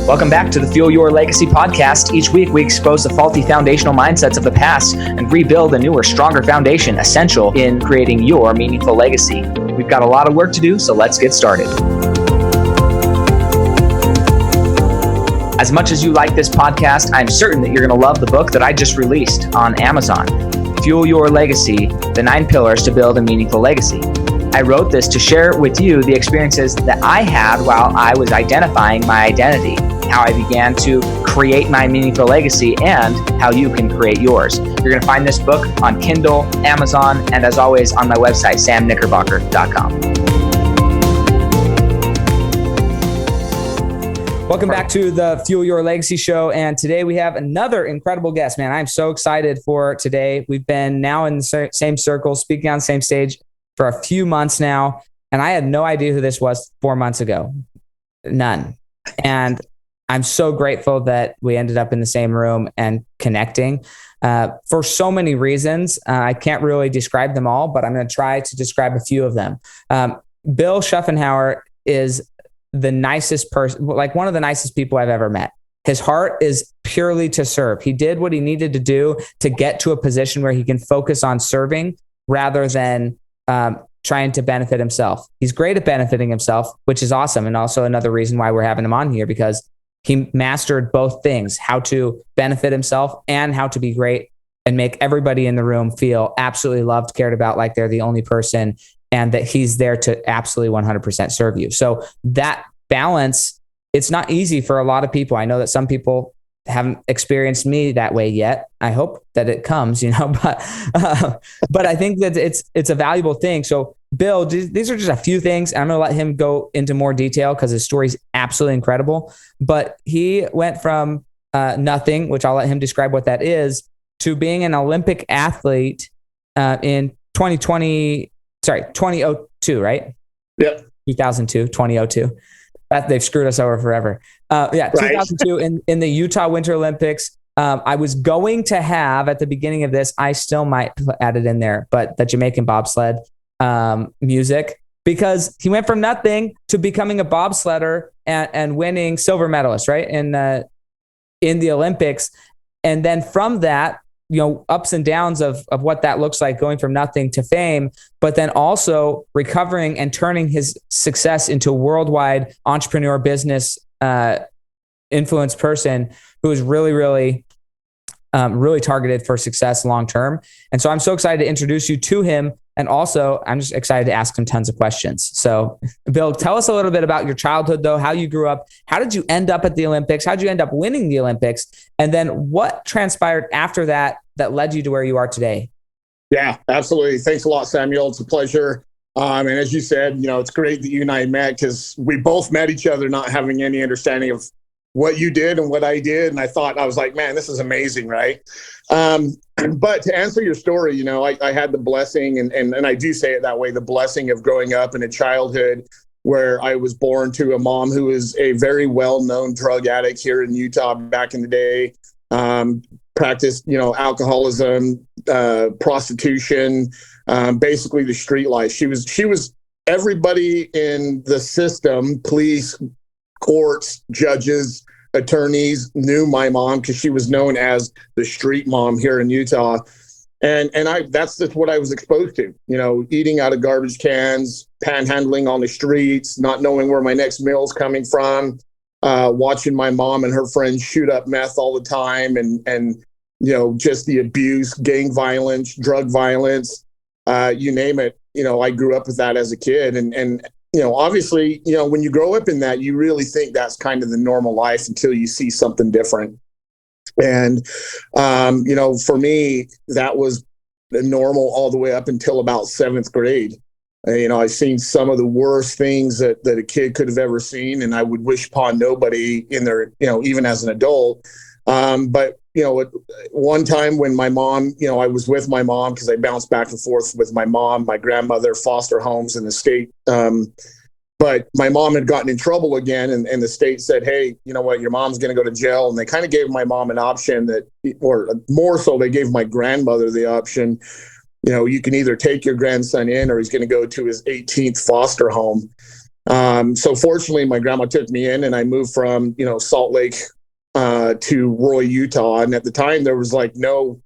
Welcome back to the Fuel Your Legacy podcast. Each week, we expose the faulty foundational mindsets of the past and rebuild a newer, stronger foundation essential in creating your meaningful legacy. We've got a lot of work to do, so let's get started. As much as you like this podcast, I'm certain that you're going to love the book that I just released on Amazon, Fuel Your Legacy, The 9 Pillars to Build a Meaningful Legacy. I wrote this to share with you the experiences that I had while I was identifying my identity, how I began to create my meaningful legacy, and how you can create yours. You're going to find this book on Kindle, Amazon, and as always on my website, samknickerbocker.com. Welcome back to the Fuel Your Legacy show. And today we have another incredible guest, man. I'm so excited for today. We've been now in the same circle, speaking on the same stage for a few months now. And I had no idea who this was 4 months ago. None. And I'm so grateful that we ended up in the same room and connecting for so many reasons. I can't really describe them all, but I'm going to try to describe a few of them. Bill Schuffenhauer is the nicest person, like one of the nicest people I've ever met. His heart is purely to serve. He did what he needed to do to get to a position where he can focus on serving rather than trying to benefit himself. He's great at benefiting himself, which is awesome. And also another reason why we're having him on here, because he mastered both things, how to benefit himself and how to be great and make everybody in the room feel absolutely loved, cared about, like they're the only person, and that he's there to absolutely 100% serve you. So that balance, it's not easy for a lot of people. I know that some people haven't experienced me that way yet. I hope that it comes, but I think that it's a valuable thing. So Bill, these are just a few things. I'm going to let him go into more detail because his story is absolutely incredible. But he went from nothing, which I'll let him describe what that is, to being an Olympic athlete in 2002, right? Yep. 2002. They've screwed us over forever. Right. 2002 in the Utah Winter Olympics. I was going to have at the beginning of this, I still might add it in there, but the Jamaican bobsled music, because he went from nothing to becoming a bobsledder and winning silver medalist, right? In the Olympics. And then from that, ups and downs of what that looks like, going from nothing to fame, but then also recovering and turning his success into a worldwide entrepreneur, business influence person who is really, really, really targeted for success long-term. And so I'm so excited to introduce you to him. And also I'm just excited to ask him tons of questions. So Bill, tell us a little bit about your childhood though, how you grew up, how did you end up at the Olympics? How did you end up winning the Olympics? And then what transpired after that led you to where you are today? Yeah, absolutely. Thanks a lot, Samuel. It's a pleasure. And as you said, it's great that you and I met, because we both met each other not having any understanding of what you did and what I did. And I was like, man, this is amazing, right? But to answer your story, I had the blessing, and I do say it that way, the blessing of growing up in a childhood where I was born to a mom who is a very well-known drug addict here in Utah back in the day. Practiced, alcoholism, prostitution, basically the street life. She was everybody in the system, police, courts, judges, attorneys knew my mom because she was known as the street mom here in Utah. And that's just what I was exposed to, eating out of garbage cans, panhandling on the streets, not knowing where my next meal's coming from, watching my mom and her friends shoot up meth all the time, and just the abuse, gang violence, drug violence, you name it. I grew up with that as a kid. And obviously, when you grow up in that, you really think that's kind of the normal life until you see something different. And, for me, that was normal all the way up until about 7th grade. I've seen some of the worst things that a kid could have ever seen, and I would wish upon nobody in their, even as an adult. But one time when my mom, I was with my mom because I bounced back and forth with my mom, my grandmother, foster homes in the state. But my mom had gotten in trouble again, and the state said, hey, you know what, your mom's going to go to jail. And they kind of gave my mom an option or more so, they gave my grandmother the option, you can either take your grandson in or he's going to go to his 18th foster home. So fortunately, my grandma took me in, and I moved from, Salt Lake to Roy, Utah. And at the time, there was like no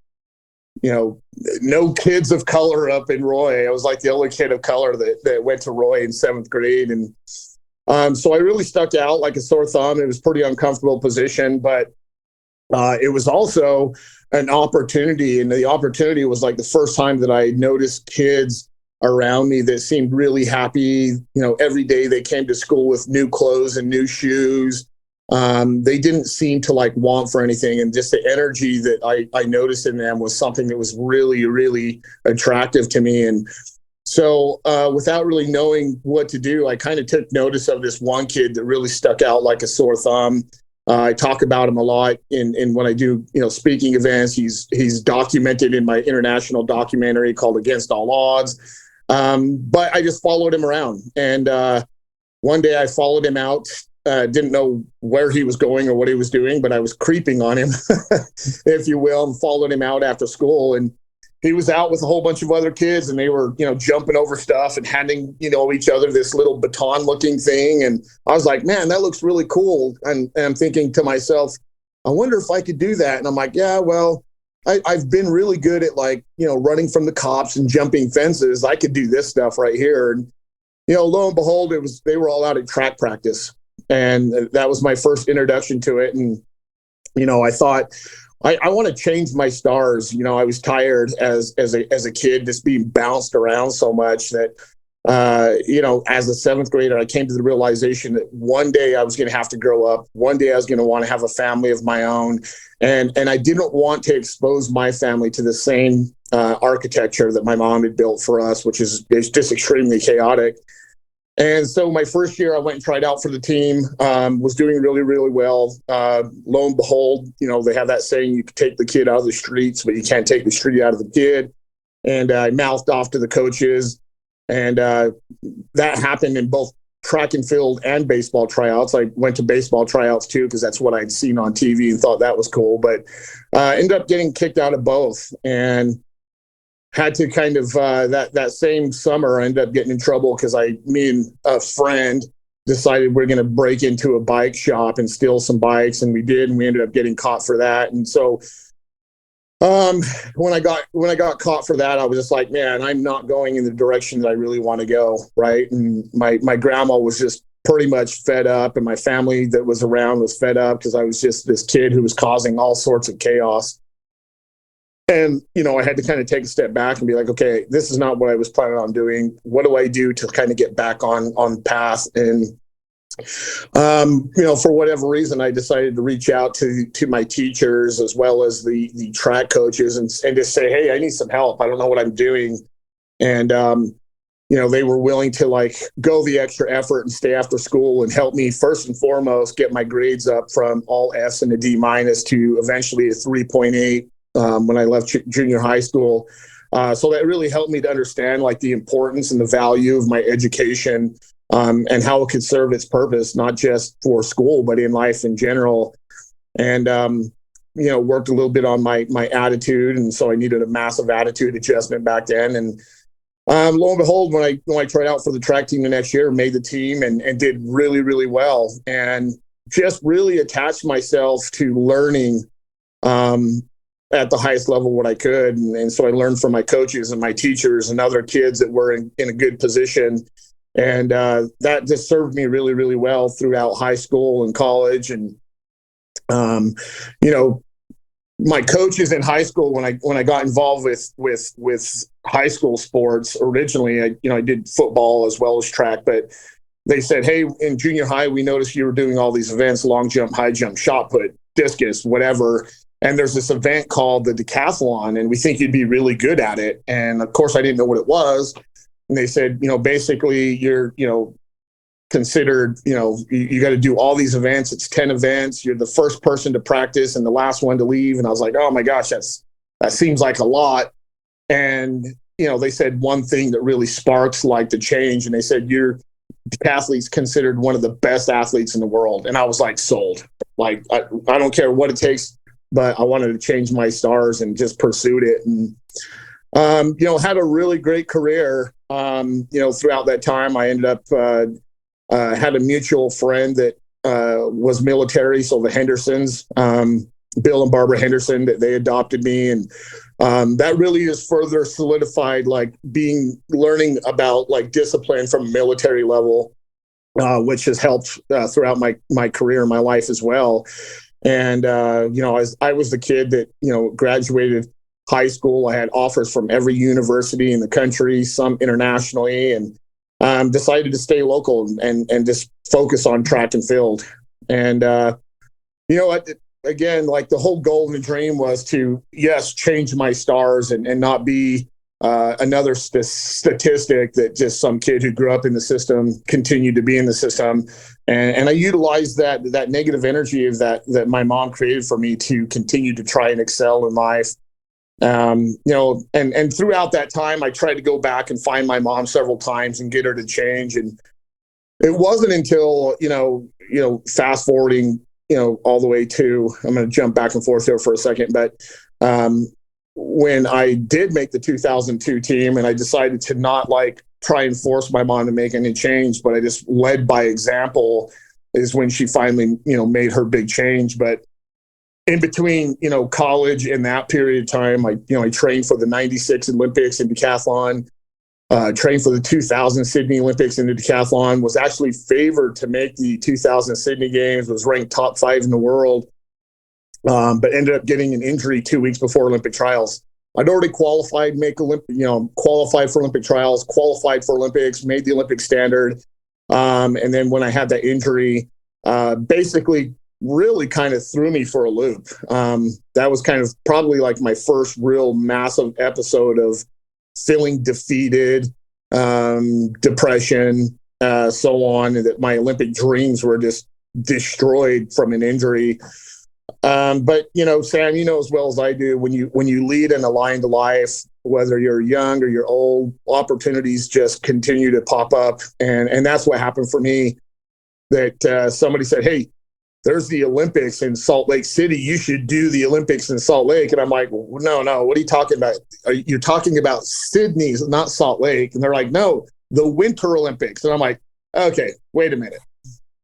kids of color up in Roy. I was like the only kid of color that went to Roy in 7th grade. And so I really stuck out like a sore thumb. It was a pretty uncomfortable position, but it was also an opportunity. And the opportunity was like the first time that I noticed kids around me that seemed really happy. Every day they came to school with new clothes and new shoes. They didn't seem to like want for anything. And just the energy that I noticed in them was something that was really, really attractive to me. And so without really knowing what to do, I kind of took notice of this one kid that really stuck out like a sore thumb. I talk about him a lot in when I do, speaking events. He's documented in my international documentary called Against All Odds. But I just followed him around. And one day I followed him out. Didn't know where he was going or what he was doing, but I was creeping on him, if you will, and followed him out after school. And he was out with a whole bunch of other kids, and they were, jumping over stuff and handing, each other this little baton looking thing. And I was like, man, that looks really cool. And I'm thinking to myself, I wonder if I could do that. And I'm like, yeah, well, I've been really good at running from the cops and jumping fences. I could do this stuff right here. And, lo and behold, they were all out at track practice. And that was my first introduction to it. And, I thought, I want to change my stars. I was tired as a kid, just being bounced around so much that, as a 7th grader, I came to the realization that one day I was going to have to grow up. One day I was going to want to have a family of my own. And I didn't want to expose my family to the same architecture that my mom had built for us, which is just extremely chaotic. And so my first year, I went and tried out for the team, was doing really, really well. Lo and behold, they have that saying, you can take the kid out of the streets, but you can't take the street out of the kid. And I mouthed off to the coaches. And that happened in both track and field and baseball tryouts. I went to baseball tryouts too, because that's what I'd seen on TV and thought that was cool. But ended up getting kicked out of both. And had to kind of that same summer, I ended up getting in trouble because me and a friend decided we're going to break into a bike shop and steal some bikes, and we did, and we ended up getting caught for that. And so when I got caught for that, I was just like, man, I'm not going in the direction that I really want to go, right? And my grandma was just pretty much fed up, and my family that was around was fed up because I was just this kid who was causing all sorts of chaos. And, I had to kind of take a step back and be like, okay, this is not what I was planning on doing. What do I do to kind of get back on path? And, for whatever reason, I decided to reach out to my teachers as well as the track coaches and just say, hey, I need some help. I don't know what I'm doing. And, they were willing to go the extra effort and stay after school and help me first and foremost get my grades up from all Fs and a D- to eventually a 3.8. When I left junior high school. So that really helped me to understand the importance and the value of my education and how it could serve its purpose, not just for school, but in life in general. And, worked a little bit on my attitude. And so I needed a massive attitude adjustment back then. And lo and behold, when I tried out for the track team the next year, made the team and did really, really well. And just really attached myself to learning at the highest level what I could. And so I learned from my coaches and my teachers and other kids that were in a good position. And that just served me really, really well throughout high school and college. And, my coaches in high school, when I got involved with high school sports, originally, I did football as well as track, but they said, hey, in junior high, we noticed you were doing all these events, long jump, high jump, shot put, discus, whatever. And there's this event called the decathlon, and we think you'd be really good at it. And of course, I didn't know what it was. And they said, basically you're, considered, you got to do all these events. It's 10 events. You're the first person to practice and the last one to leave. And I was like, oh my gosh, that seems like a lot. And, they said one thing that really sparks the change. And they said, your decathlete's considered one of the best athletes in the world. And I was sold. I don't care what it takes, but I wanted to change my stars and just pursued it. And, had a really great career. Throughout that time, I ended up had a mutual friend that was military. So the Hendersons, Bill and Barbara Henderson, that they adopted me. And that really is further solidified, like learning about like discipline from a military level, which has helped throughout my career, my life as well. And, I was the kid that, graduated high school. I had offers from every university in the country, some internationally, and decided to stay local and just focus on track and field. And, again, like the whole goal and the dream was to, yes, change my stars and not be another statistic that just some kid who grew up in the system continued to be in the system. And I utilized that negative energy of that my mom created for me to continue to try and excel in life. And throughout that time, I tried to go back and find my mom several times and get her to change. And it wasn't until, fast forwarding, all the way to, I'm going to jump back and forth there for a second, but when I did make the 2002 team and I decided to not like try and force my mom to make any change, but I just led by example, is when she finally, made her big change. But in between, college and that period of time, I trained for the 96 Olympics in decathlon, trained for the 2000 Sydney Olympics in the decathlon, was actually favored to make the 2000 Sydney Games, was ranked top 5 in the world. But ended up getting an injury 2 weeks before Olympic trials. I'd already qualified, qualified for Olympic trials, qualified for Olympics, made the Olympic standard. And then when I had that injury, basically really kind of threw me for a loop. That was kind of probably like my first real massive episode of feeling defeated, depression, so on, and that my Olympic dreams were just destroyed from an injury. But Sam, as well as I do, when you lead an aligned life, whether you're young or you're old, opportunities just continue to pop up. And that's what happened for me, that somebody said, hey, there's the Olympics in Salt Lake City. You should do the Olympics in Salt Lake. And I'm like, no, what are you talking about? You're talking about Sydney, not Salt Lake. And they're like, no, the Winter Olympics. And I'm like, okay, wait a minute.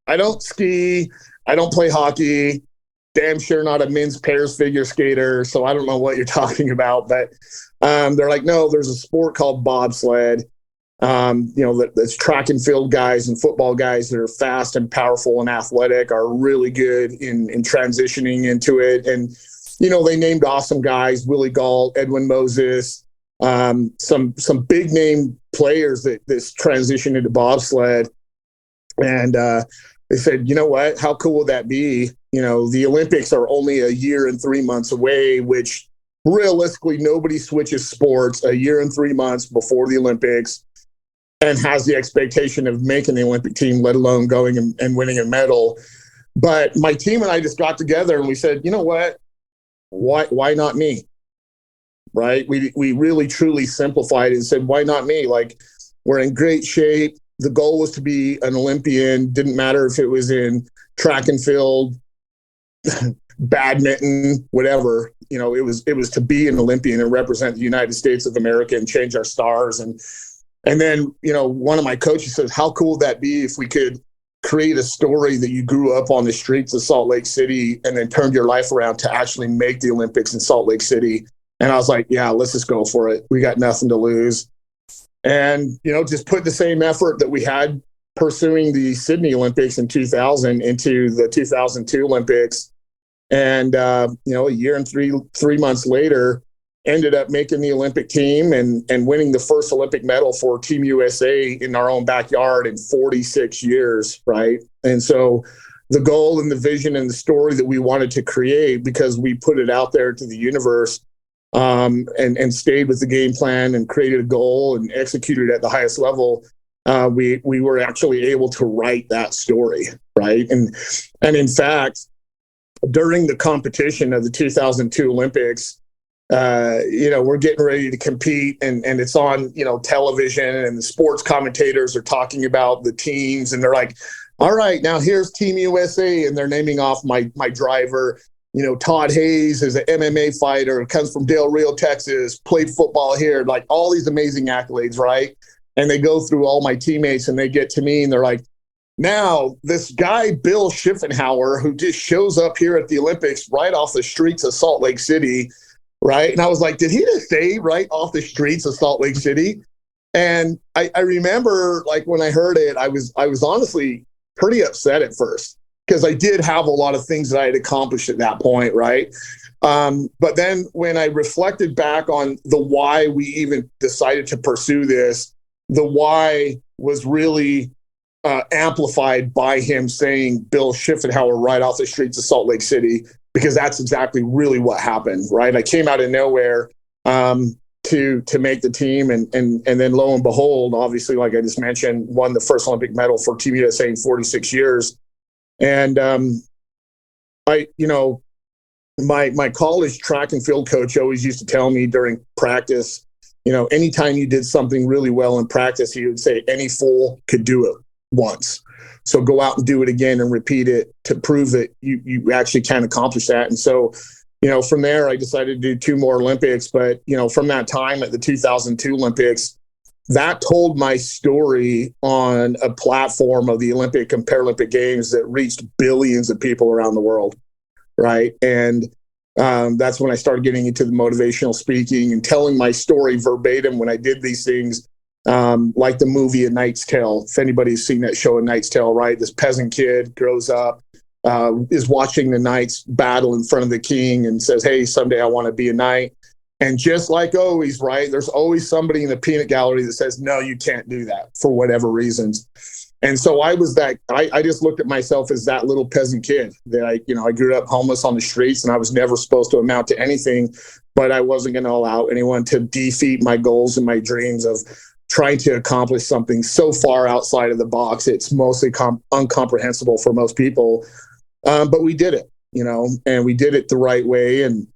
I don't ski. I don't play hockey. Damn sure not a men's pairs figure skater. So I don't know what you're talking about. But they're like, no, there's a sport called bobsled. That's track and field guys and football guys that are fast and powerful and athletic are really good in transitioning into it. And, they named awesome guys, Willie Galt, Edwin Moses, some big name players that this transition into bobsled. And they said, you know what, how cool would that be? The Olympics are only a year and 3 months away, which realistically nobody switches sports a year and 3 months before the Olympics and has the expectation of making the Olympic team, let alone going and winning a medal. But my team and I just got together and we said, you know what, why not me? Right? We really truly simplified it and said, why not me? Like, we're in great shape. The goal was to be an Olympian. Didn't matter if it was in track and field, badminton, whatever. It was to be an Olympian and represent the United States of America and change our stars. And then, one of my coaches says, how cool would that be if we could create a story that you grew up on the streets of Salt Lake City and then turned your life around to actually make the Olympics in Salt Lake City? And I was like, yeah, let's just go for it. We got nothing to lose. And, just put the same effort that we had pursuing the Sydney Olympics in 2000 into the 2002 Olympics. And, a year and three months later, ended up making the Olympic team and winning the first Olympic medal for Team USA in our own backyard in 46 years, right? And so the goal and the vision and the story that we wanted to create, because we put it out there to the universe, and stayed with the game plan and created a goal and executed at the highest level, we were actually able to write that story, right? And in fact, during the competition of the 2002 Olympics, we're getting ready to compete and it's on, television, and the sports commentators are talking about the teams and they're like, all right, now here's Team USA. And they're naming off my driver. Todd Hayes is an MMA fighter, comes from Del Rio, Texas, played football here, like all these amazing accolades, right? And they go through all my teammates and they get to me and they're like, Now, this guy, Bill Schuffenhauer, who just shows up here at the Olympics right off the streets of Salt Lake City, right? And I was like, did he just say right off the streets of Salt Lake City? And I remember, like, when I heard it, I was honestly pretty upset at first, because I did have a lot of things that I had accomplished at that point, right? But then when I reflected back on the why we even decided to pursue this, the why was really amplified by him saying Bill Schuffenhauer right off the streets of Salt Lake City, because that's exactly really what happened, right? I came out of nowhere to make the team, and then lo and behold, obviously, like I just mentioned, won the first Olympic medal for Team USA in 46 years. And my college track and field coach always used to tell me during practice, anytime you did something really well in practice, he would say, any fool could do it once. So go out and do it again and repeat it to prove that you actually can accomplish that. And so, from there, I decided to do 2 more Olympics. But, from that time at the 2002 Olympics, that told my story on a platform of the Olympic and Paralympic Games that reached billions of people around the world. Right. And that's when I started getting into the motivational speaking and telling my story verbatim when I did these things. Like the movie A Knight's Tale. If anybody's seen that show, A Knight's Tale, right? This peasant kid grows up, is watching the knights battle in front of the king and says, hey, someday I want to be a knight. And just like always, right, there's always somebody in the peanut gallery that says, no, you can't do that for whatever reasons. And so I just looked at myself as that little peasant kid that I grew up homeless on the streets, and I was never supposed to amount to anything, but I wasn't going to allow anyone to defeat my goals and my dreams of trying to accomplish something so far outside of the box. It's mostly incomprehensible for most people. But we did it, and we did it the right way. And,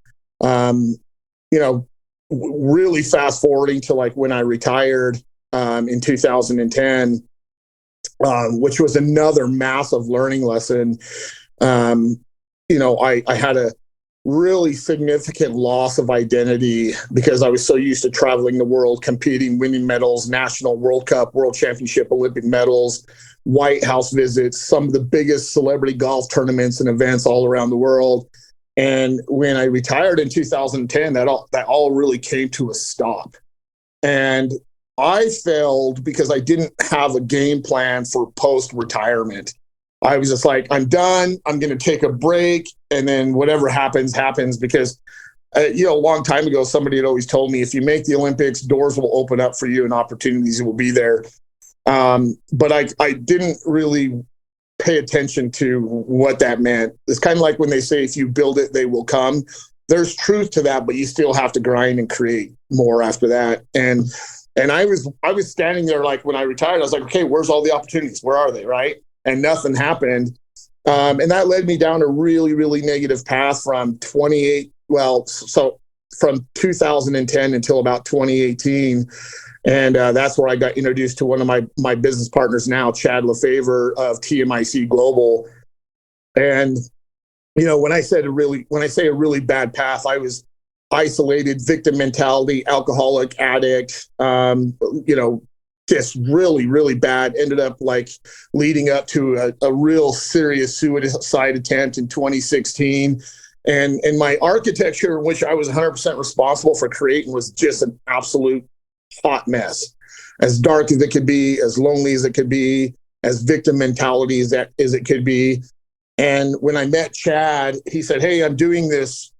really fast forwarding to like when I retired in 2010, which was another massive learning lesson. I had a really significant loss of identity because I was so used to traveling the world, competing, winning medals, national, World Cup, World Championship, Olympic medals, White House visits, some of the biggest celebrity golf tournaments and events all around the world. And when I retired in 2010, that all really came to a stop. And I failed because I didn't have a game plan for post-retirement. I was just like, I'm done. I'm going to take a break. And then whatever happens, happens. Because, a long time ago, somebody had always told me, if you make the Olympics, doors will open up for you and opportunities will be there. But I didn't really pay attention to what that meant. It's kind of like when they say, if you build it, they will come. There's truth to that, but you still have to grind and create more after that. And I was standing there, like when I retired, I was like, okay, where's all the opportunities? Where are they? Right. And nothing happened. And that led me down a really, really negative path from from 2010 until about 2018. And that's where I got introduced to one of my business partners now, Chad LaFavor of TMIC Global. And, when I say a really bad path, I was isolated, victim mentality, alcoholic, addict, just really, really bad. Ended up like leading up to a real serious suicide attempt in 2016. And my architecture, which I was 100% responsible for creating, was just an absolute hot mess. As dark as it could be, as lonely as it could be, as victim mentality as it could be. And when I met Chad, he said, hey, I'm doing this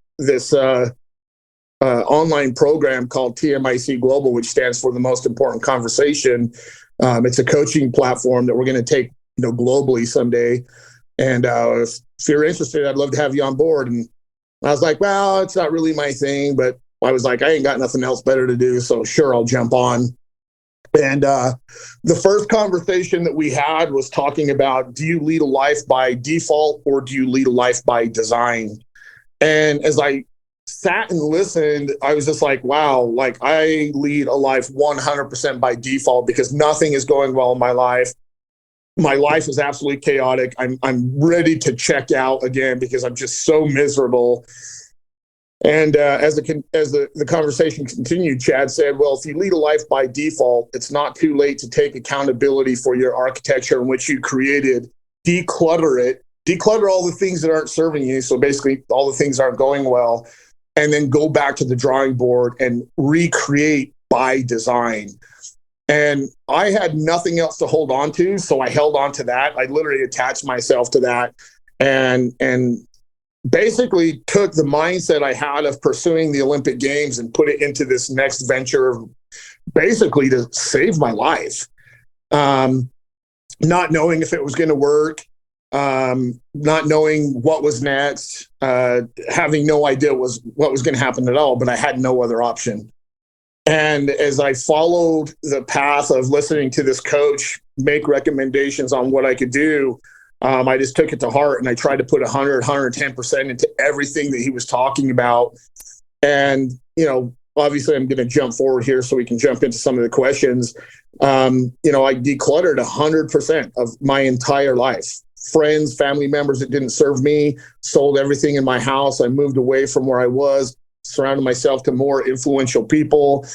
online program called TMIC Global, which stands for the most important conversation. It's a coaching platform that we're going to take, globally someday. And if you're interested, I'd love to have you on board. And I was like, well, it's not really my thing, but I was like, I ain't got nothing else better to do. So sure, I'll jump on. And the first conversation that we had was talking about, do you lead a life by default or do you lead a life by design? And as I sat and listened, I was just like, wow, like I lead a life 100% by default because nothing is going well in my life. My life is absolutely chaotic. I'm ready to check out again because I'm just so miserable. And as the conversation continued, Chad said, well, if you lead a life by default, it's not too late to take accountability for your architecture in which you created, declutter it, declutter all the things that aren't serving you. So basically all the things aren't going well, and then go back to the drawing board and recreate by design. And I had nothing else to hold on to. So I held on to that. I literally attached myself to that and basically took the mindset I had of pursuing the Olympic Games and put it into this next venture, basically to save my life. Not knowing if it was going to work, not knowing what was next, having no idea what was going to happen at all, but I had no other option. And as I followed the path of listening to this coach make recommendations on what I could do, I just took it to heart and I tried to put 110% into everything that he was talking about. And, obviously I'm going to jump forward here so we can jump into some of the questions. I decluttered 100% of my entire life. Friends, family members that didn't serve me, sold everything in my house. I moved away from where I was, surrounded myself to more influential people,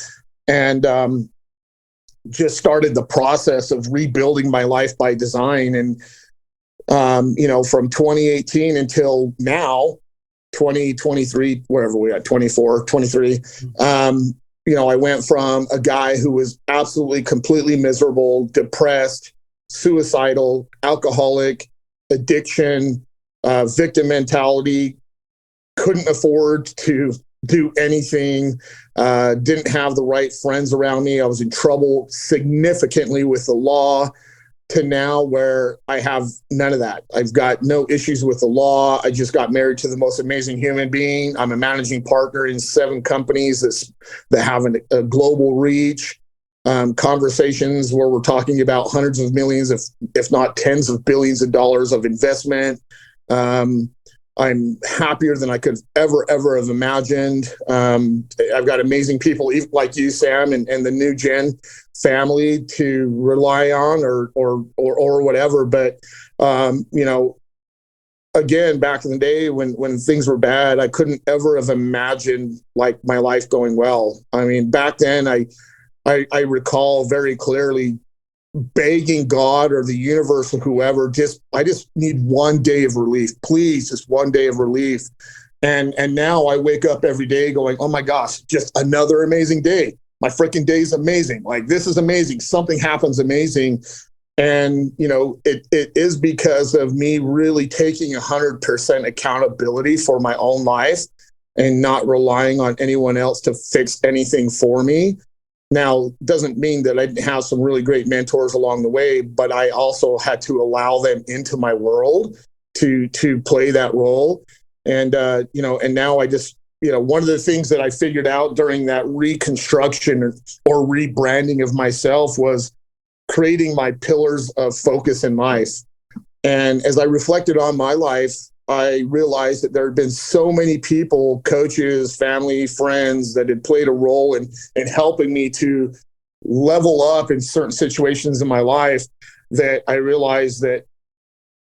and just started the process of rebuilding my life by design. And, from 2018 until now, 2023, wherever we are, 24, 23, I went from a guy who was absolutely, completely miserable, depressed, suicidal, alcoholic, addiction, victim mentality, couldn't afford to do anything, didn't have the right friends around me. I was in trouble significantly with the law, to now where I have none of that. I've got no issues with the law. I just got married to the most amazing human being. I'm a managing partner in 7 companies that have a global reach. Conversations where we're talking about hundreds of millions, if not tens of billions of dollars of investment. I'm happier than I could ever have imagined. I've got amazing people like you, Sam, and the new gen family to rely on or whatever. But, again, back in the day when things were bad, I couldn't ever have imagined like my life going well. I mean, back then I recall very clearly begging God or the universe or whoever, I just need one day of relief, please, just one day of relief. And now I wake up every day going, oh my gosh, just another amazing day. My freaking day is amazing. Like, this is amazing. Something happens amazing. And, it is because of me really taking 100% accountability for my own life and not relying on anyone else to fix anything for me. Now, doesn't mean that I didn't have some really great mentors along the way, but I also had to allow them into my world to play that role. And, and now I just, one of the things that I figured out during that reconstruction or rebranding of myself was creating my pillars of focus in life. And as I reflected on my life, I realized that there had been so many people, coaches, family, friends that had played a role in helping me to level up in certain situations in my life, that I realized that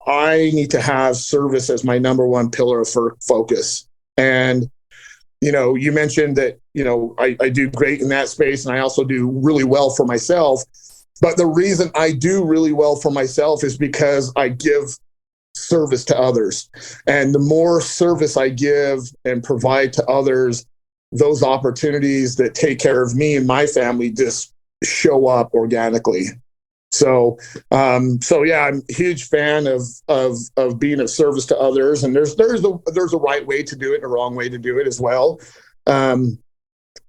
I need to have service as my number one pillar for focus. And, you mentioned that, I do great in that space, and I also do really well for myself. But the reason I do really well for myself is because I give service to others. And the more service I give and provide to others, those opportunities that take care of me and my family just show up organically. So yeah, I'm a huge fan of being of service to others. And there's a right way to do it and a wrong way to do it as well.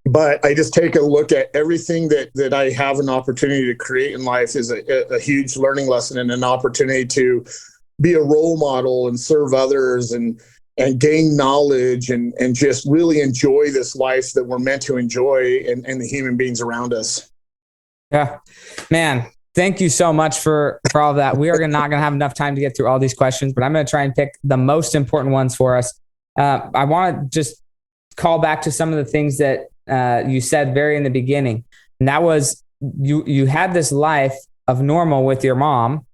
But I just take a look at everything that I have an opportunity to create in life is a huge learning lesson and an opportunity to be a role model and serve others and gain knowledge and just really enjoy this life that we're meant to enjoy and the human beings around us. Yeah, man, thank you so much for all of that. We are not going to have enough time to get through all these questions, but I'm going to try and pick the most important ones for us. I want to just call back to some of the things that you said very in the beginning. And that was you had this life of normal with your mom,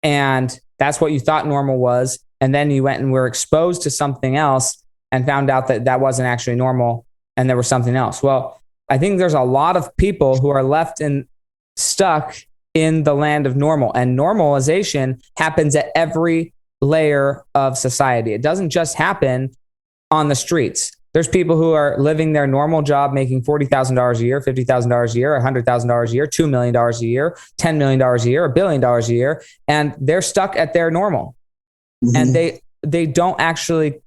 and that's what you thought normal was. And then you went and were exposed to something else and found out that that wasn't actually normal and there was something else. Well, I think there's a lot of people who are left stuck in the land of normal, and normalization happens at every layer of society. It doesn't just happen on the streets. There's people who are living their normal job, making $40,000 a year, $50,000 a year, $100,000 a year, $2 million a year, $10 million a year, $1 billion a year, and they're stuck at their normal. Mm-hmm. And they don't actually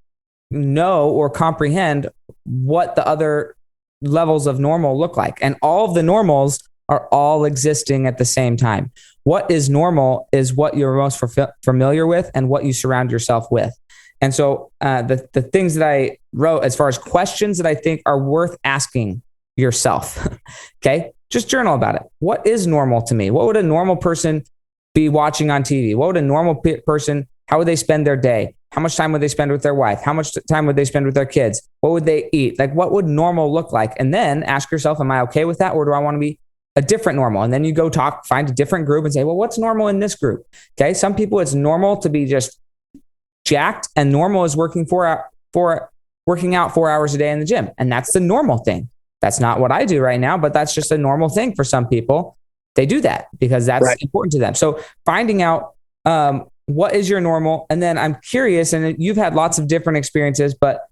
know or comprehend what the other levels of normal look like. And all of the normals are all existing at the same time. What is normal is what you're most familiar with and what you surround yourself with. And so the things that I wrote as far as questions that I think are worth asking yourself, okay, just journal about it. What is normal to me? What would a normal person be watching on TV? What would a normal person, how would they spend their day? How much time would they spend with their wife? How much time would they spend with their kids? What would they eat? Like, what would normal look like? And then ask yourself, am I okay with that? Or do I want to be a different normal? And then you go find a different group and say, well, what's normal in this group? Okay. Some people, it's normal to be just jacked, and normal is working out 4 hours a day in the gym. And that's the normal thing. That's not what I do right now, but that's just a normal thing for some people. They do that because that's right. Important to them. So finding out, what is your normal? And then I'm curious, and you've had lots of different experiences, but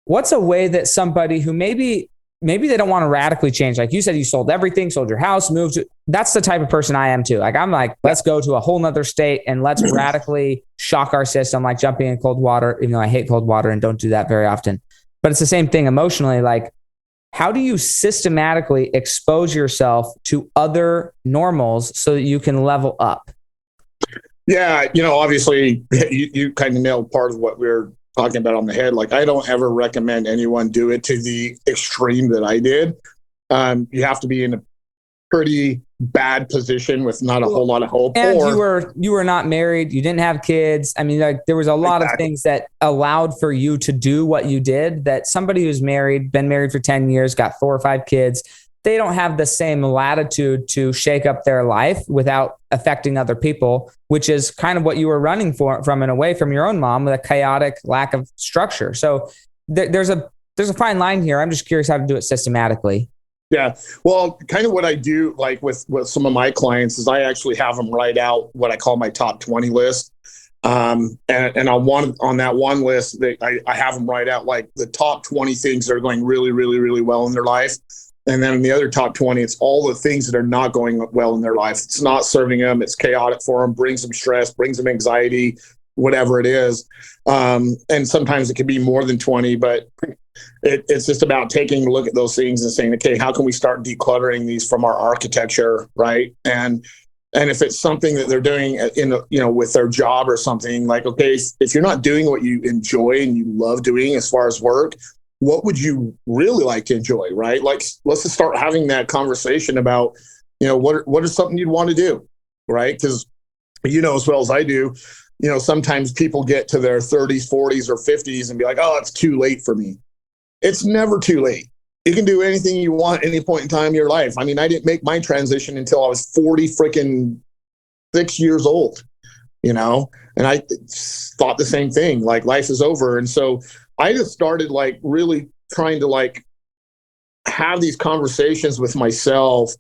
what's a way that somebody who maybe they don't want to radically change, like you said, you sold everything, sold your house, moved to, that's the type of person I am too. Like, I'm like, let's go to a whole nother state and let's radically shock our system, like jumping in cold water, even though I hate cold water and don't do that very often. But it's the same thing emotionally. Like, how do you systematically expose yourself to other normals so that you can level up? Yeah, obviously you kind of nailed part of what we're talking about on the head. Like, I don't ever recommend anyone do it to the extreme that I did. You have to be in a pretty bad position with not a whole lot of hope. And you were not married. You didn't have kids. I mean, like, there was a lot of things that allowed for you to do what you did, that somebody who's married, been married for 10 years, got 4 or 5 kids, they don't have the same latitude to shake up their life without affecting other people, which is kind of what you were running from and away from your own mom, with a chaotic lack of structure. So there's a fine line here. I'm just curious how to do it systematically. Yeah. Well, kind of what I do, like with some of my clients, is I actually have them write out what I call my top 20 list. And on that one list, I have them write out like the top 20 things that are going really, really, really well in their life. And then in the other top 20, it's all the things that are not going well in their life. It's not serving them. It's chaotic for them, brings them stress, brings them anxiety, whatever it is. And sometimes it can be more than 20, but it's just about taking a look at those things and saying, okay, how can we start decluttering these from our architecture, right? And if it's something that they're doing with their job or something, like, okay, if you're not doing what you enjoy and you love doing as far as work, what would you really like to enjoy, right? Like, let's just start having that conversation about, what is something you'd want to do, right? Because as well as I do, sometimes people get to their 30s, 40s, or 50s and be like, oh, it's too late for me. It's never too late. You can do anything you want at any point in time in your life. I mean, I didn't make my transition until I was 46 years old, and I thought the same thing, like, life is over. And so I just started like really trying to like have these conversations with myself.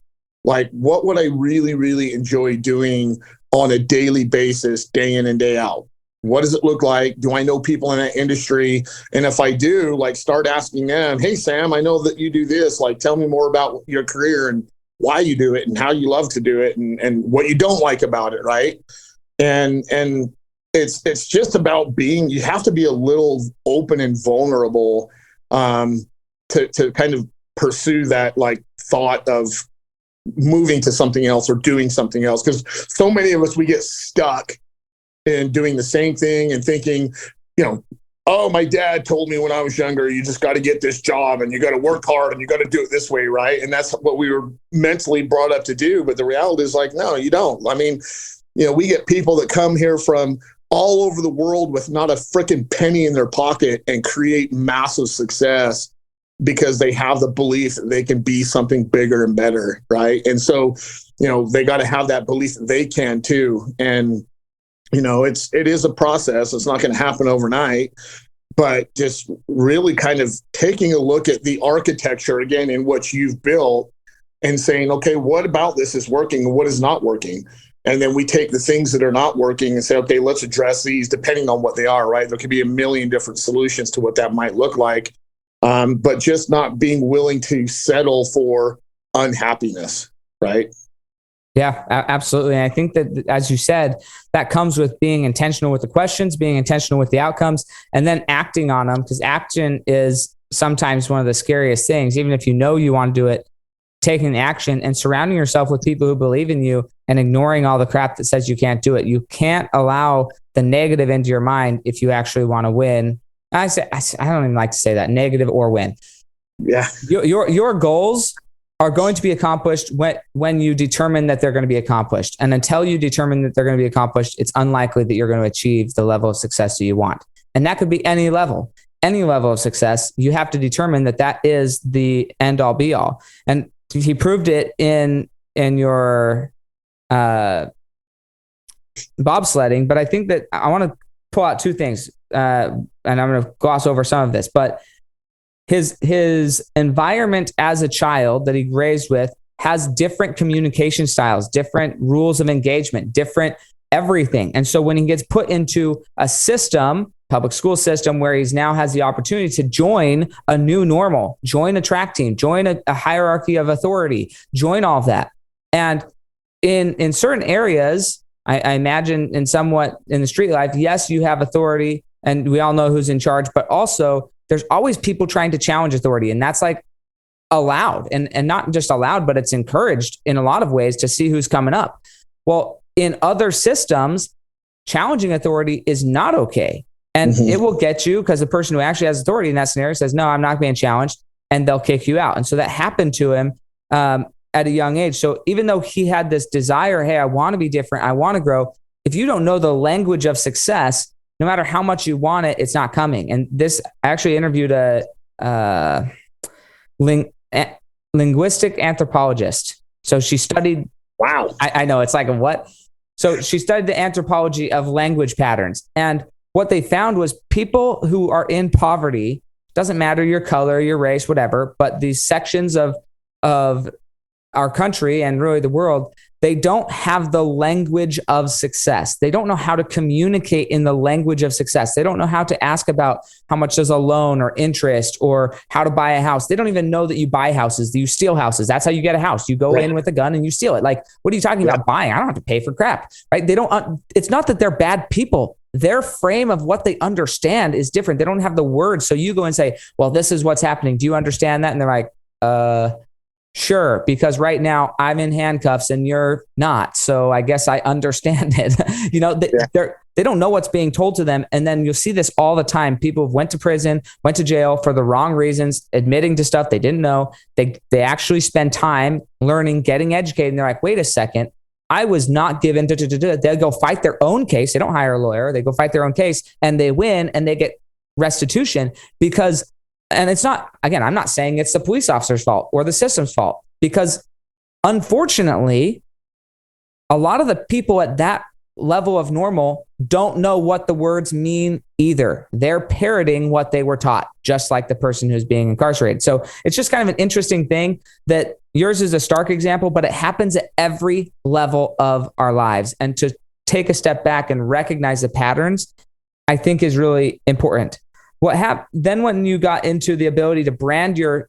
Like, what would I really, really enjoy doing on a daily basis, day in and day out? What does it look like? Do I know people in that industry? And if I do, like, start asking them, hey, Sam, I know that you do this. Like, tell me more about your career and why you do it and how you love to do it and what you don't like about it, right? And it's just about you have to be a little open and vulnerable to kind of pursue that like thought of moving to something else or doing something else. Because so many of us, we get stuck in doing the same thing and thinking, oh, my dad told me when I was younger, you just got to get this job and you got to work hard and you got to do it this way, right? And that's what we were mentally brought up to do. But the reality is like, no, you don't. I mean, we get people that come here from all over the world with not a freaking penny in their pocket and create massive success because they have the belief that they can be something bigger and better, right? And so, they got to have that belief that they can too. And, it is a process. It's not going to happen overnight. but just really kind of taking a look at the architecture again in what you've built and saying, okay, what about this is working and what is not working? And then we take the things that are not working and say, okay, let's address these depending on what they are, right? There could be a million different solutions to what that might look like. But just not being willing to settle for unhappiness, right? Yeah, absolutely. And I think that, as you said, that comes with being intentional with the questions, being intentional with the outcomes, and then acting on them, because action is sometimes one of the scariest things. Even if you know you want to do it, taking the action and surrounding yourself with people who believe in you and ignoring all the crap that says you can't do it. You can't allow the negative into your mind if you actually want to win. I don't even like to say that, negative or win. Yeah. Your goals are going to be accomplished when you determine that they're going to be accomplished. And until you determine that they're going to be accomplished, it's unlikely that you're going to achieve the level of success that you want. And that could be any level of success. You have to determine that that is the end all be all. And he proved it in your bobsledding. But I think that I want to pull out two things, and I'm going to gloss over some of this, but his environment as a child that he raised with has different communication styles, different rules of engagement, different everything. And so when he gets put into a system, public school system, where he's now has the opportunity to join a new normal, join a track team, join a hierarchy of authority, join all of that. And in certain areas, I imagine in somewhat in the street life, yes, you have authority and we all know who's in charge, but also there's always people trying to challenge authority. And that's like allowed, and not just allowed, but it's encouraged in a lot of ways to see who's coming up. Well, in other systems, challenging authority is not okay. And it will get you, because the person who actually has authority in that scenario says, no, I'm not being challenged, and they'll kick you out. And so that happened to him at a young age. So even though he had this desire, hey, I want to be different, I want to grow, if you don't know the language of success, no matter how much you want it, it's not coming. And this, I actually interviewed a linguistic anthropologist. So she studied. Wow. I know, it's like a what? So she studied the anthropology of language patterns. And what they found was people who are in poverty, doesn't matter your color, your race, whatever, but these sections of our country and really the world, they don't have the language of success. They don't know how to communicate in the language of success. They don't know how to ask about how much is a loan or interest or how to buy a house. They don't even know that you buy houses, that you steal houses. That's how you get a house. You go in with a gun and you steal it. Like, what are you talking about buying? I don't have to pay for crap, right? They don't, it's not that they're bad people. Their frame of what they understand is different. They don't have the words. So you go and say, well, this is what's happening. Do you understand that? And they're like, sure, because right now I'm in handcuffs and you're not. So I guess I understand it. They don't know what's being told to them. And then you'll see this all the time. People went to prison, went to jail for the wrong reasons, admitting to stuff they didn't know. They actually spend time learning, getting educated. And they're like, wait a second, I was not given to. They'll go fight their own case. They don't hire a lawyer. They go fight their own case and they win and they get restitution because. And it's not, again, I'm not saying it's the police officer's fault or the system's fault, because unfortunately, a lot of the people at that level of normal don't know what the words mean either. They're parroting what they were taught, just like the person who's being incarcerated. So it's just kind of an interesting thing that yours is a stark example, but it happens at every level of our lives. And to take a step back and recognize the patterns, I think is really important. What happened then when you got into the ability to brand your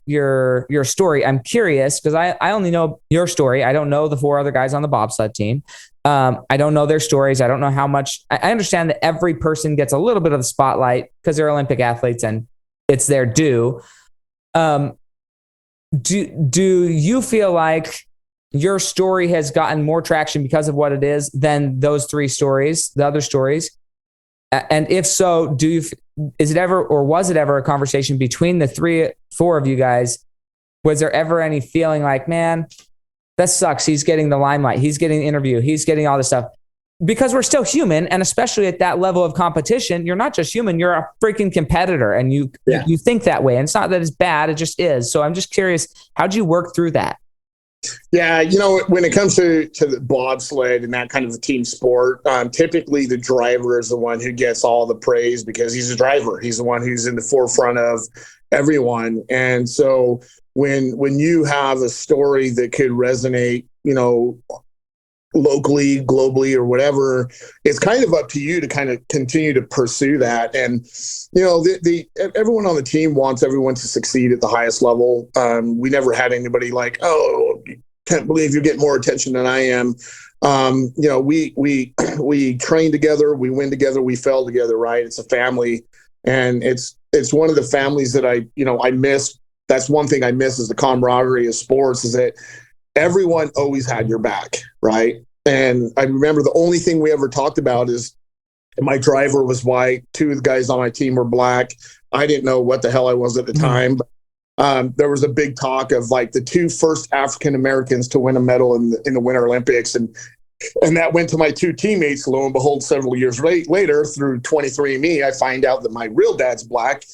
story? I'm curious because I only know your story. I don't know the 4 other guys on the bobsled team. I don't know their stories. I don't know how much. I understand that every person gets a little bit of the spotlight because they're Olympic athletes and it's their due. Do you feel like your story has gotten more traction because of what it is than those 3 stories, the other stories? And if so, is it ever, or was it ever a conversation between the 3-4 of you guys? Was there ever any feeling like, man, that sucks. He's getting the limelight. He's getting the interview. He's getting all this stuff, because we're still human. And especially at that level of competition, you're not just human, you're a freaking competitor, and you think that way. And it's not that it's bad. It just is. So I'm just curious, how'd you work through that? Yeah, when it comes to the bobsled and that kind of a team sport, typically the driver is the one who gets all the praise because he's a driver. He's the one who's in the forefront of everyone. And so when you have a story that could resonate, locally, globally, or whatever, it's kind of up to you to kind of continue to pursue that. And everyone on the team wants everyone to succeed at the highest level. We never had anybody like, oh, can't believe you're getting more attention than I am. We train together, we win together, we fail together, right? It's a family, and it's one of the families that I miss. That's one thing I miss is the camaraderie of sports, is that everyone always had your back, right? And I remember the only thing we ever talked about is my driver was white. Two of the guys on my team were black. I didn't know what the hell I was at the time. But, there was a big talk of like the two first African Americans to win a medal in the Winter Olympics. And that went to my two teammates. Lo and behold, several years later, through 23andMe, I find out that my real dad's black.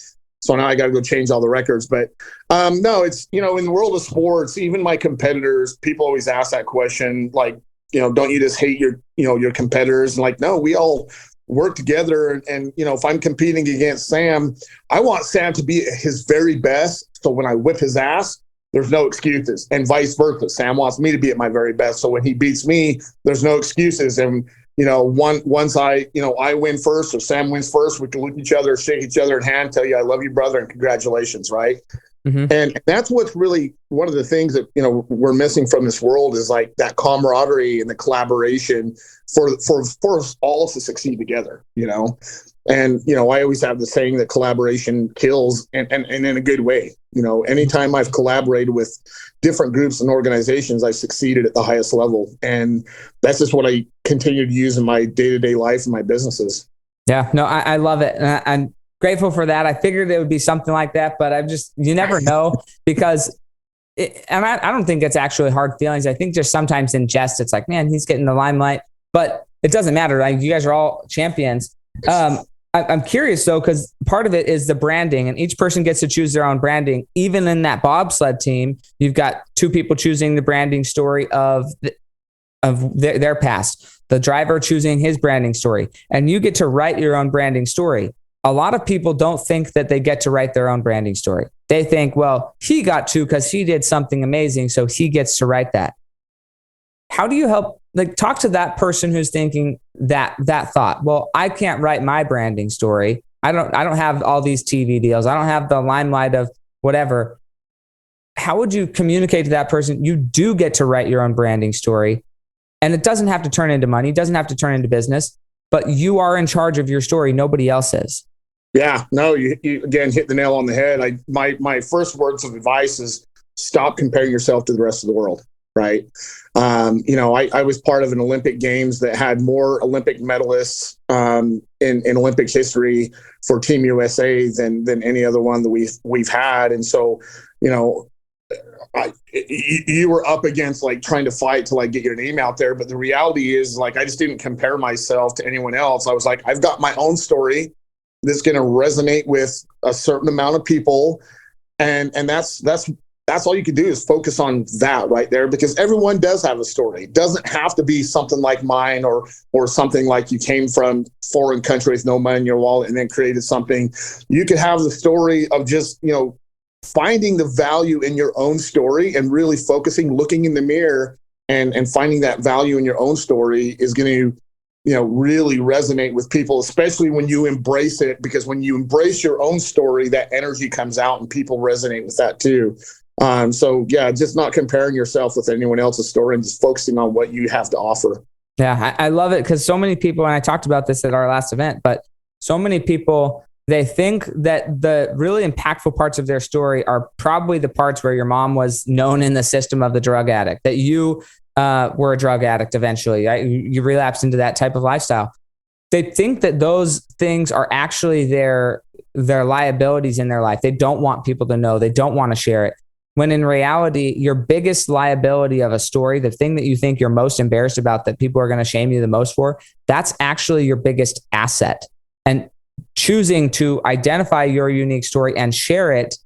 So now I got to go change all the records. But no, it's, in the world of sports, even my competitors, people always ask that question, like, don't you just hate your competitors? And like, no, we all work together. And, if I'm competing against Sam, I want Sam to be his very best. So when I whip his ass, there's no excuses, and vice versa. Sam wants me to be at my very best. So when he beats me, there's no excuses. And, once I win first or Sam wins first, we can look at each other, shake each other in hand, tell you, I love you, brother, and congratulations. Right. Mm-hmm. And that's what's really one of the things that, we're missing from this world is like that camaraderie and the collaboration for us all to succeed together, And, I always have the saying that collaboration kills, and in a good way. Anytime I've collaborated with different groups and organizations, I've succeeded at the highest level. And that's just what I continue to use in my day-to-day life and my businesses. Yeah, no, I love it. And I'm grateful for that. I figured it would be something like that, but you never know because and I don't think it's actually hard feelings. I think just sometimes in jest, it's like, man, he's getting the limelight, but it doesn't matter. Like, you guys are all champions. I'm curious though, because part of it is the branding, and each person gets to choose their own branding. Even in that bobsled team, you've got two people choosing the branding story of their past, the driver choosing his branding story, and you get to write your own branding story. A lot of people don't think that they get to write their own branding story. They think, well, he got to because he did something amazing, so he gets to write that. How do you help? Like, talk to that person who's thinking that thought. Well, I can't write my branding story. I don't have all these TV deals. I don't have the limelight of whatever. How would you communicate to that person? You do get to write your own branding story, and it doesn't have to turn into money. It doesn't have to turn into business, but you are in charge of your story. Nobody else is. Yeah, no, you again hit the nail on the head. My first words of advice is stop comparing yourself to the rest of the world. Right. I was part of an Olympic Games that had more Olympic medalists in Olympic history for Team USA than any other one that we've had. And so, you were up against like trying to fight to like get your name out there. But the reality is, like, I just didn't compare myself to anyone else. I was like, I've got my own story that's going to resonate with a certain amount of people. And that's all you can do is focus on that right there, because everyone does have a story. It doesn't have to be something like mine or something like you came from foreign country with no money in your wallet and then created something. You could have the story of just, finding the value in your own story and really focusing, looking in the mirror and finding that value in your own story is going to, really resonate with people, especially when you embrace it, because when you embrace your own story, that energy comes out and people resonate with that too. So yeah, just not comparing yourself with anyone else's story and just focusing on what you have to offer. Yeah, I love it, because so many people, and I talked about this at our last event, but so many people, they think that the really impactful parts of their story are probably the parts where your mom was known in the system of the drug addict, that you were a drug addict eventually. Right? You relapsed into that type of lifestyle. They think that those things are actually their liabilities in their life. They don't want people to know. They don't want to share it. When in reality, your biggest liability of a story, the thing that you think you're most embarrassed about, that people are going to shame you the most for, that's actually your biggest asset. And choosing to identify your unique story and share it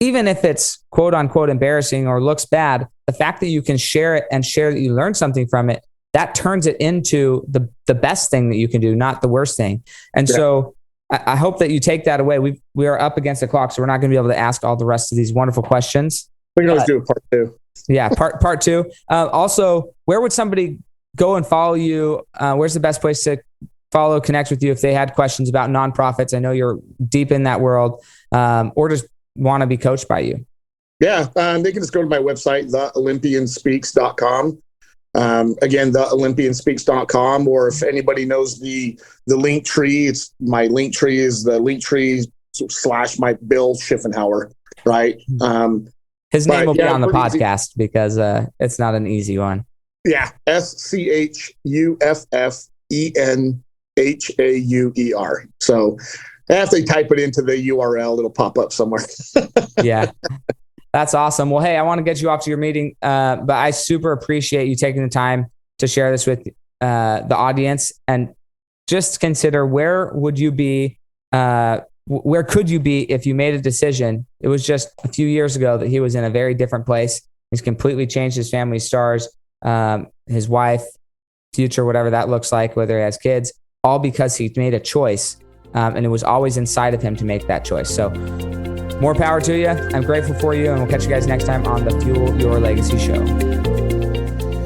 even if it's quote unquote embarrassing or looks bad, the fact that you can share it and share that you learned something from it, that turns it into the best thing that you can do, not the worst thing. And so I hope that you take that away. We are up against the clock, so we're not going to be able to ask all the rest of these wonderful questions. We can always do a part 2. Yeah, part 2. Also, where would somebody go and follow you? Where's the best place to follow, connect with you if they had questions about nonprofits? I know you're deep in that world, or just want to be coached by you. Yeah, they can just go to my website, theolympianspeaks.com. Again, theolympianspeaks.com, or if anybody knows the link tree, it's my link tree is the link tree / my Bill Schuffenhauer, right? His name will be on the podcast because it's not an easy one. Yeah, SCHUFFENHAUER. So if they type it into the URL, it'll pop up somewhere. Yeah. That's awesome. Well, hey, I want to get you off to your meeting, but I super appreciate you taking the time to share this with the audience. And just consider, where would you be, where could you be if you made a decision? It was just a few years ago that he was in a very different place. He's completely changed his family's stars, his wife, future, whatever that looks like, whether he has kids, all because he made a choice. And it was always inside of him to make that choice. So more power to you. I'm grateful for you, and we'll catch you guys next time on the Fuel Your Legacy show.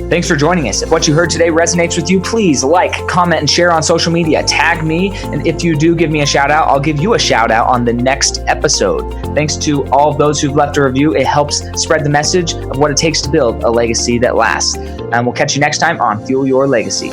Thanks for joining us. If what you heard today resonates with you, please like, comment, and share on social media. Tag me, and if you do give me a shout out, I'll give you a shout out on the next episode. Thanks to all of those who've left a review. It helps spread the message of what it takes to build a legacy that lasts. And we'll catch you next time on Fuel Your Legacy.